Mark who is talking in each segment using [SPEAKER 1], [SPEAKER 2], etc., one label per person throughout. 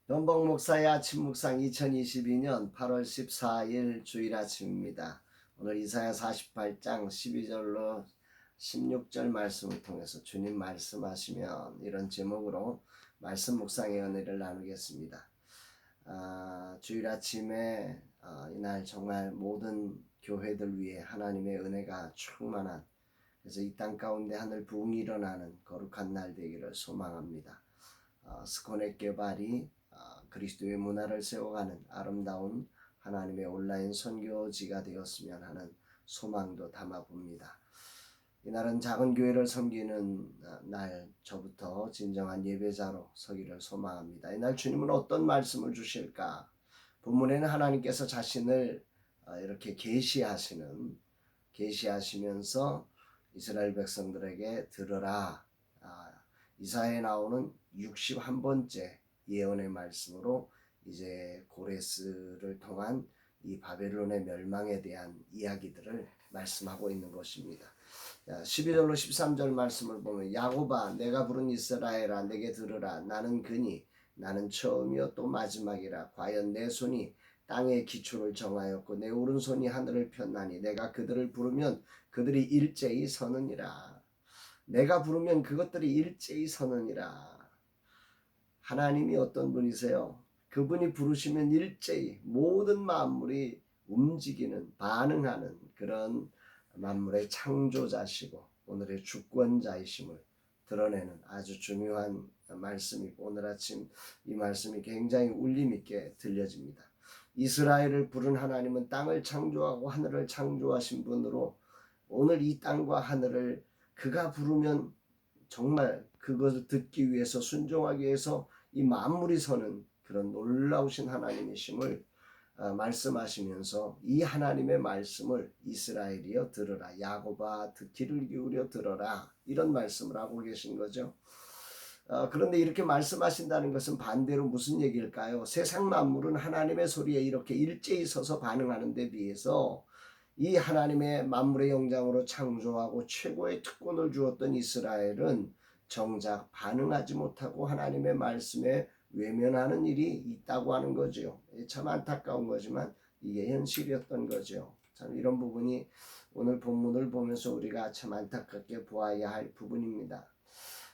[SPEAKER 1] 변복 목사의 아침 묵상 2022년 8월 14일 주일 아침입니다. 오늘 이사야 48장 12절로 16절 말씀을 통해서 주님 말씀하시면 이런 제목으로 말씀 묵상의 은혜를 나누겠습니다. 주일 아침에 이날 정말 모든 교회들 위해 하나님의 은혜가 충만한, 그래서 이 땅 가운데 하늘 부흥이 일어나는 거룩한 날 되기를 소망합니다. 스코넥 개발이 그리스도의 문화를 세워가는 아름다운 하나님의 온라인 선교지가 되었으면 하는 소망도 담아봅니다. 이날은 작은 교회를 섬기는 날, 저부터 진정한 예배자로 서기를 소망합니다. 이날 주님은 어떤 말씀을 주실까? 본문에는 하나님께서 자신을 이렇게 계시하시면서 이스라엘 백성들에게 들으라, 이사야에 나오는 61번째 예언의 말씀으로 이제 고레스를 통한 이 바벨론의 멸망에 대한 이야기들을 말씀하고 있는 것입니다. 12절로 13절 말씀을 보면, 야곱아 내가 부른 이스라엘아 내게 들으라. 나는 그니 나는 처음이요 또 마지막이라. 과연 내 손이 땅의 기초를 정하였고 내 오른손이 하늘을 폈나니 내가 그들을 부르면 그들이 일제히 서느니라. 내가 부르면 그것들이 일제히 서느니라. 하나님이 어떤 분이세요? 그분이 부르시면 일제히 모든 만물이 움직이는, 반응하는 그런 만물의 창조자시고 오늘의 주권자이심을 드러내는 아주 중요한 말씀이고, 오늘 아침 이 말씀이 굉장히 울림 있게 들려집니다. 이스라엘을 부른 하나님은 땅을 창조하고 하늘을 창조하신 분으로, 오늘 이 땅과 하늘을 그가 부르면 정말 그것을 듣기 위해서, 순종하기 위해서 이 만물이 서는 그런 놀라우신 하나님이심을 말씀하시면서, 이 하나님의 말씀을 이스라엘이여 들으라, 야곱아 귀를 기울여 들어라, 이런 말씀을 하고 계신 거죠. 그런데 이렇게 말씀하신다는 것은 반대로 무슨 얘기일까요? 세상 만물은 하나님의 소리에 이렇게 일제히 서서 반응하는 데 비해서 이 하나님의 만물의 영장으로 창조하고 최고의 특권을 주었던 이스라엘은 정작 반응하지 못하고 하나님의 말씀에 외면하는 일이 있다고 하는 거죠. 참 안타까운 거지만 이게 현실이었던 거죠. 참 이런 부분이 오늘 본문을 보면서 우리가 참 안타깝게 보아야 할 부분입니다.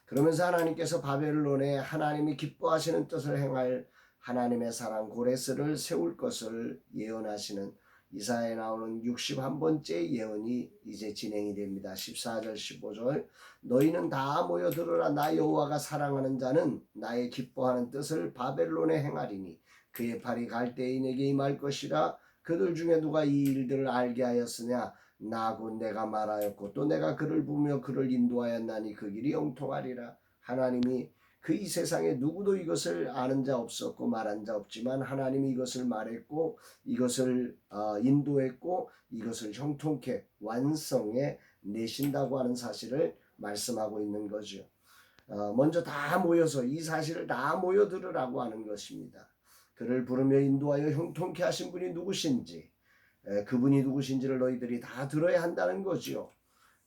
[SPEAKER 1] 그러면서 하나님께서 바벨론에 하나님이 기뻐하시는 뜻을 행할 하나님의 사람 고레스를 세울 것을 예언하시는 이사야에 나오는 61번째 예언이 이제 진행이 됩니다. 14절 15절 너희는 다 모여 들으라. 나 여호와가 사랑하는 자는 나의 기뻐하는 뜻을 바벨론에 행하리니 그의 팔이 갈대인에게 임할 것이라. 그들 중에 누가 이 일들을 알게 하였으냐? 나 곧 내가 말하였고 또 내가 그를 부며 그를 인도하였나니 그 길이 영통하리라. 하나님이 그 이 세상에 누구도 이것을 아는 자 없었고 말한 자 없지만 하나님이 이것을 말했고 이것을 인도했고 이것을 형통케 완성해 내신다고 하는 사실을 말씀하고 있는 거죠. 먼저 다 모여서 이 사실을 다 모여 들으라고 하는 것입니다. 그를 부르며 인도하여 형통케 하신 분이 누구신지, 그분이 누구신지를 너희들이 다 들어야 한다는 거지요.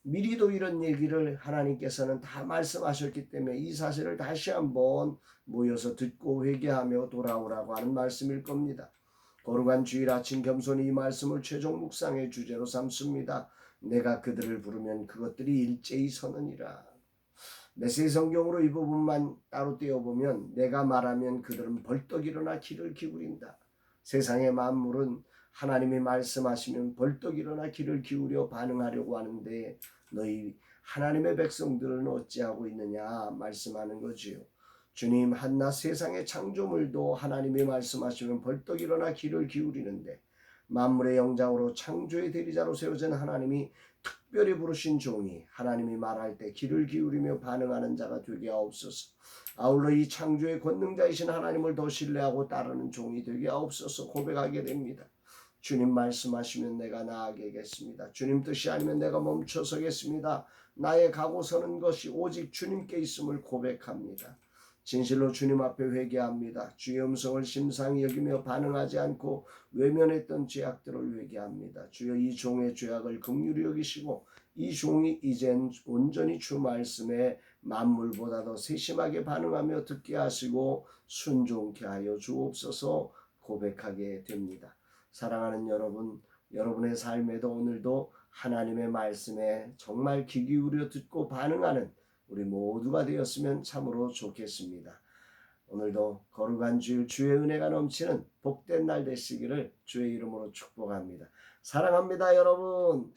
[SPEAKER 1] 미리도 이런 얘기를 하나님께서는 다 말씀하셨기 때문에 이 사실을 다시 한번 모여서 듣고 회개하며 돌아오라고 하는 말씀일 겁니다. 거룩한 주일 아침 겸손히 이 말씀을 최종 묵상의 주제로 삼습니다. 내가 그들을 부르면 그것들이 일제히 서느니라. 메시지 성경으로 이 부분만 따로 떼어보면, 내가 말하면 그들은 벌떡 일어나 귀를 기울인다. 세상의 만물은 하나님이 말씀하시면 벌떡 일어나 귀를 기울여 반응하려고 하는데 너희 하나님의 백성들은 어찌하고 있느냐 말씀하는 거지요. 주님 한낱 세상의 창조물도 하나님이 말씀하시면 벌떡 일어나 귀를 기울이는데, 만물의 영장으로 창조의 대리자로 세워진 하나님이 특별히 부르신 종이 하나님이 말할 때 귀를 기울이며 반응하는 자가 되게 하옵소서. 아울러 이 창조의 권능자이신 하나님을 더 신뢰하고 따르는 종이 되게 하옵소서 고백하게 됩니다. 주님 말씀하시면 내가 나아가겠습니다. 주님 뜻이 아니면 내가 멈춰서겠습니다. 나의 가고 서는 것이 오직 주님께 있음을 고백합니다. 진실로 주님 앞에 회개합니다. 주의 음성을 심상히 여기며 반응하지 않고 외면했던 죄악들을 회개합니다. 주여 이 종의 죄악을 긍휼히 여기시고 이 종이 이젠 온전히 주 말씀에 만물보다 더 세심하게 반응하며 듣게 하시고 순종케 하여 주옵소서 고백하게 됩니다. 사랑하는 여러분, 여러분의 삶에도 오늘도 하나님의 말씀에 정말 귀 기울여 듣고 반응하는 우리 모두가 되었으면 참으로 좋겠습니다. 오늘도 거룩한 주일 주의 은혜가 넘치는 복된 날 되시기를 주의 이름으로 축복합니다. 사랑합니다, 여러분.